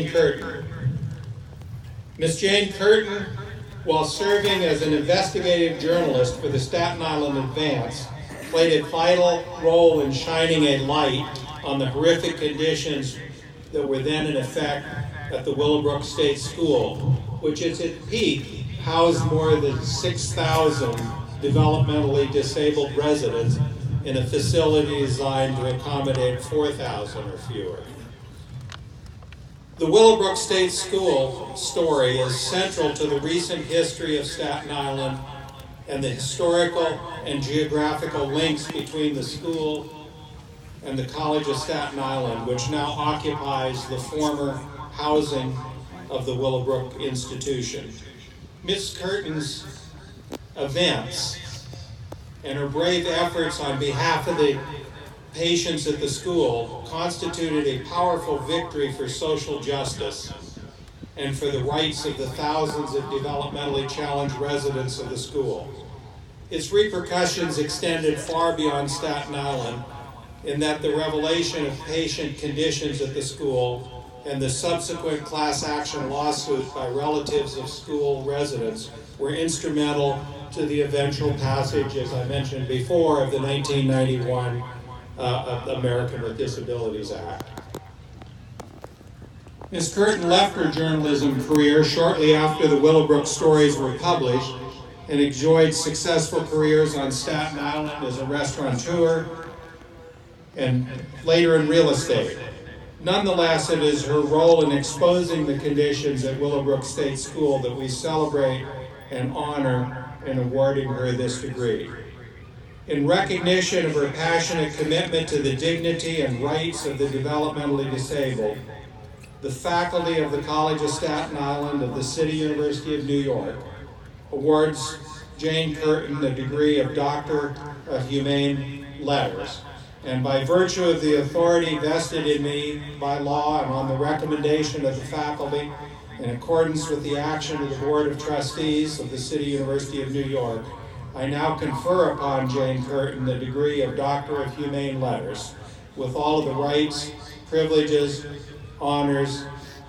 Kurtin. Miss Jane Kurtin, while serving as an investigative journalist for the Staten Island Advance, played a vital role in shining a light on the horrific conditions that were then in effect at the Willowbrok State School, which at its peak housed more than 6,000 developmentally disabled residents in a facility designed to accommodate 4,000 or fewer. The Willowbrok State School story is central to the recent history of Staten Island and the historical and geographical links between the school and the College of Staten Island, which now occupies the former housing of the Willowbrok institution. Ms. Kurtin's events and her brave efforts on behalf of the patients at the school constituted a powerful victory for social justice and for the rights of the thousands of developmentally challenged residents of the school. Its repercussions extended far beyond Staten Island, in that the revelation of patient conditions at the school and the subsequent class action lawsuit by relatives of school residents were instrumental to the eventual passage, as I mentioned before, of the 1991 American with Disabilities Act. Ms. Kurtin left her journalism career shortly after the Willowbrok stories were published and enjoyed successful careers on Staten Island as a restaurateur and later in real estate. Nonetheless, it is her role in exposing the conditions at Willowbrok State School that we celebrate and honor in awarding her this degree. In recognition of her passionate commitment to the dignity and rights of the developmentally disabled, the faculty of the College of Staten Island of the City University of New York awards Jane Kurtin the degree of Doctor of Humane Letters. And by virtue of the authority vested in me by law and on the recommendation of the faculty, in accordance with the action of the Board of Trustees of the City University of New York, I now confer upon Jane Kurtin the degree of Doctor of Humane Letters, with all of the rights, privileges, honors,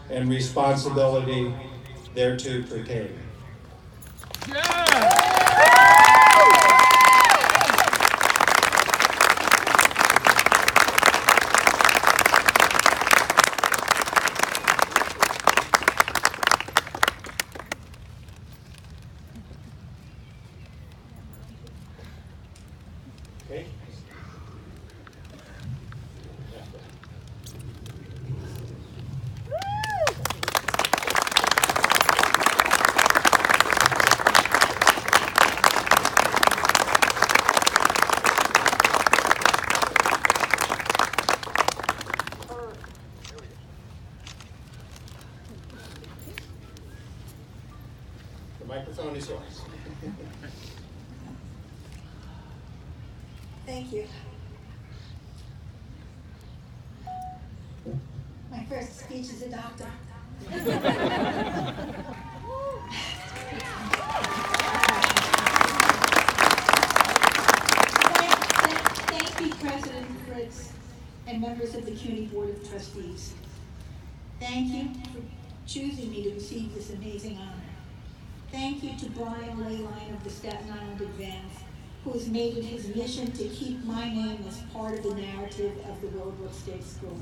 and responsibility thereto pertaining. Yeah. Okay. The microphone is yours. Thank you. My first speech as a doctor. Thank you, President Fritz and members of the CUNY Board of Trustees. Thank you for choosing me to receive this amazing honor. Thank you to Brian Leyline of the Staten Island Advance, who has made it his mission to keep my name as part of the narrative of the Willowbrok State School.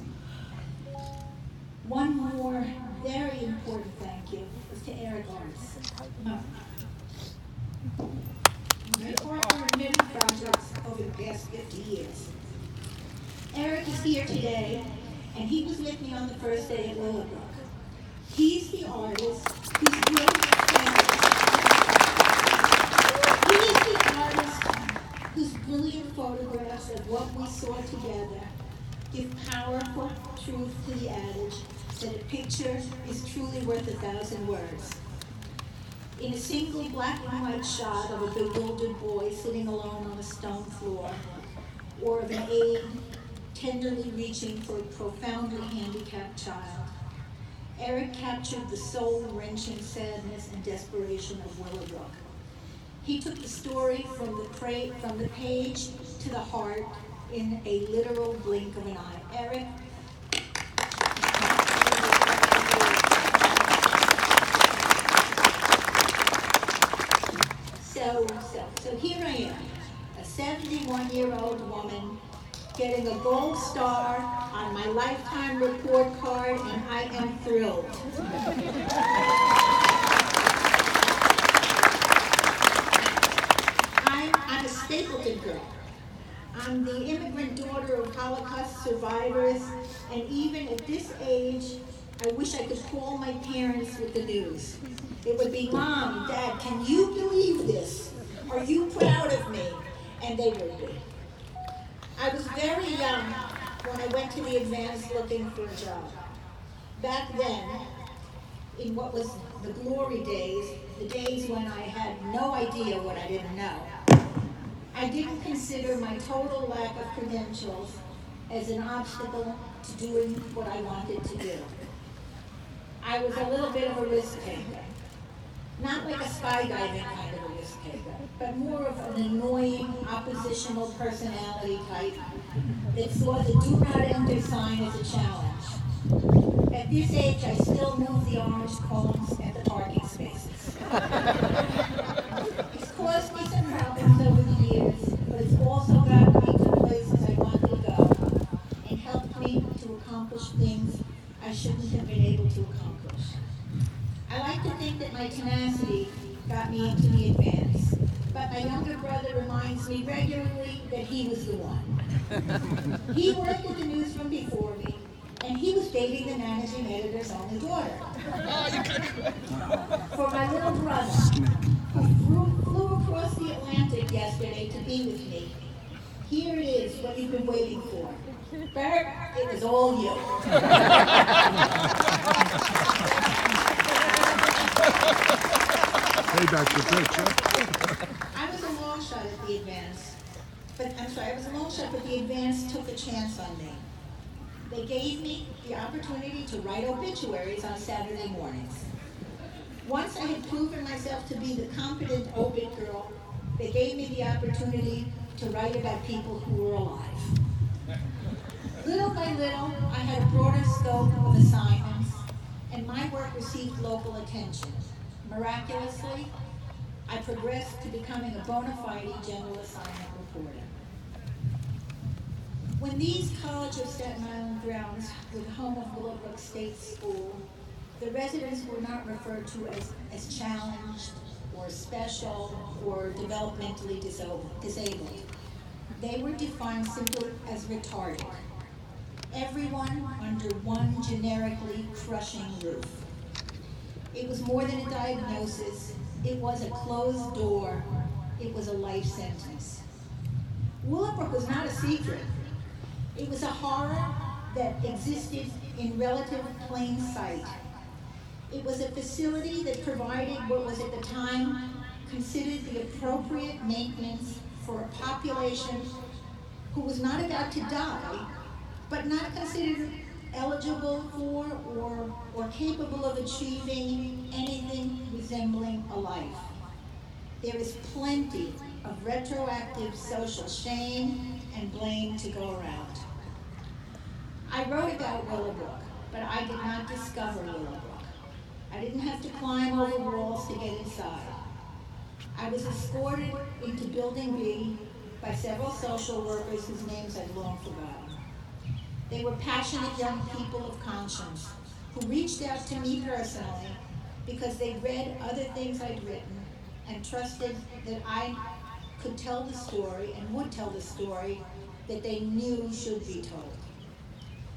One more very important thank you is to Eric Arts, my partner in many projects over the past 50 years. Eric is here today, and he was with me on the first day at Willowbrok. He's the artist whose brilliant whose brilliant photographs of what we saw together give powerful truth to the adage that a picture is truly worth 1,000 words. In a single black and white shot of a bewildered boy sitting alone on a stone floor, or of an aide tenderly reaching for a profoundly handicapped child, Eric captured the soul-wrenching sadness and desperation of Willowbrok. He took the story from the page to the heart in a literal blink of an eye. Eric, getting a gold star on my lifetime report card, and I am thrilled. I'm a Stapleton girl. I'm the immigrant daughter of Holocaust survivors, and even at this age, I wish I could call my parents with the news. It would be, Mom, Dad, can you believe this? Are you proud of me? And they would be. I was very young when I went to the advance looking for a job. Back then, in what was the glory days, the days when I had no idea what I didn't know, I didn't consider my total lack of credentials as an obstacle to doing what I wanted to do. I was a little bit of a risk taker. Not like a skydiving kind of a risk taker, but more of an annoying, oppositional personality type that saw the do not enter sign as a challenge. At this age, I still move the orange cones at the parking spaces. It's caused me some problems over the years, but it's also gotten me to places I wanted to go and helped me to accomplish things I shouldn't have been able to accomplish. I like to think that my tenacity got me into the advance, but my younger brother reminds me regularly that he was the one. He worked at the newsroom before me, and he was dating the managing editor's only daughter. For my little brother, who flew across the Atlantic yesterday to be with me, here it is, what you've been waiting for. Bert, it was all you. Hey, Dr. Pitch. I was a long shot at the advance, but the advance took a chance on me. They gave me the opportunity to write obituaries on Saturday mornings. Once I had proven myself to be the competent obit girl, they gave me the opportunity to write about people who were alive. Little by little, I had a broader scope of assignments, and my work received local attention. Miraculously, I progressed to becoming a bona fide general assignment reporter. When these College of Staten Island grounds were the home of Willowbrok State School, the residents were not referred to as challenged or special or developmentally disabled. They were defined simply as retarded. Everyone under one generically crushing roof. It was more than a diagnosis. It was a closed door. It was a life sentence. Willowbrok was not a secret. It was a horror that existed in relative plain sight. It was a facility that provided what was at the time considered the appropriate maintenance for a population who was not about to die, but not considered eligible for or capable of achieving anything resembling a life. There is plenty of retroactive social shame and blame to go around. I wrote about Willowbrok, but I did not discover Willowbrok. I didn't have to climb over walls to get inside. I was escorted into Building B by several social workers whose names I'd long forgotten. They were passionate young people of conscience who reached out to me personally because they'd read other things I'd written and trusted that I could tell the story and would tell the story that they knew should be told.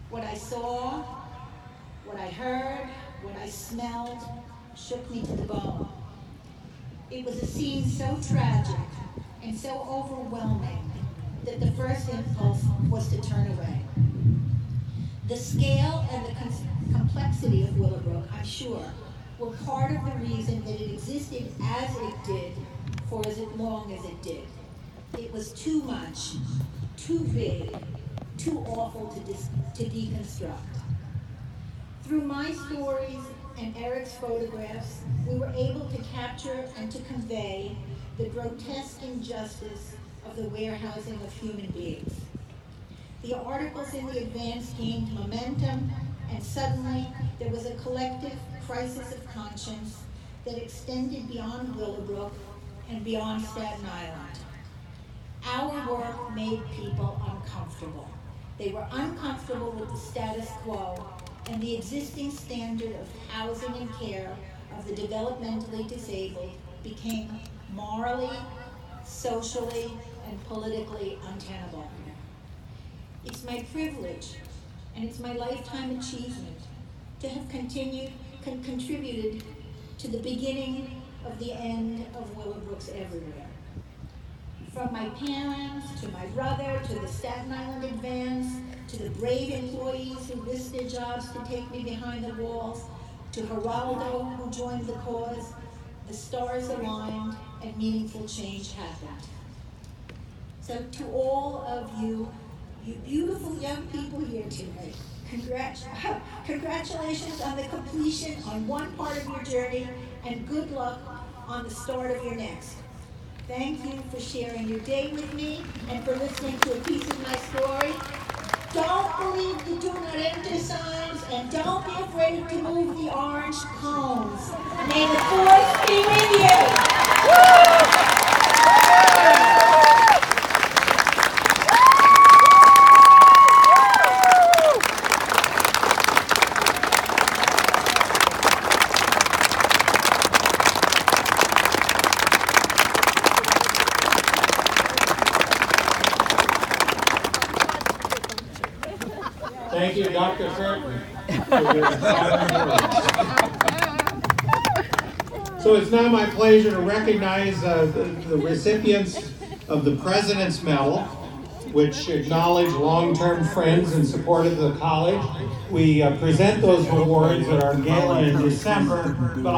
What I saw, what I heard, what I smelled shook me to the bone. It was a scene so tragic and so overwhelming that the first impulse was to turn away. The scale and the complexity of Willowbrok, I'm sure, were part of the reason that it existed as it did for as long as it did. It was too much, too big, too awful to deconstruct. Through my stories and Eric's photographs, we were able to capture and to convey the grotesque injustice of the warehousing of human beings. The articles in the advance gained momentum, and suddenly there was a collective crisis of conscience that extended beyond Willowbrok and beyond Staten Island. Our work made people uncomfortable. They were uncomfortable with the status quo and the existing standard of housing and care of the developmentally disabled became morally, socially, and politically untenable. It's my privilege, and it's my lifetime achievement to have contributed to the beginning of the end of Willowbrooks everywhere. From my parents, to my brother, to the Staten Island Advance, to the brave employees who risked their jobs to take me behind the walls, to Geraldo, who joined the cause, the stars aligned and meaningful change happened. So to all of you, you beautiful young people here tonight, congratulations on the completion on one part of your journey, and good luck on the start of your next. Thank you for sharing your day with me and for listening to a piece of my story. Don't believe the do not enter signs, and don't be afraid to move the orange cones. May the force be with you. Thank you, Dr. Kurtin, for your inspiring words. So it's now my pleasure to recognize the recipients of the President's Medal, which acknowledge long-term friends and support of the college. We present those awards at our gala in December, but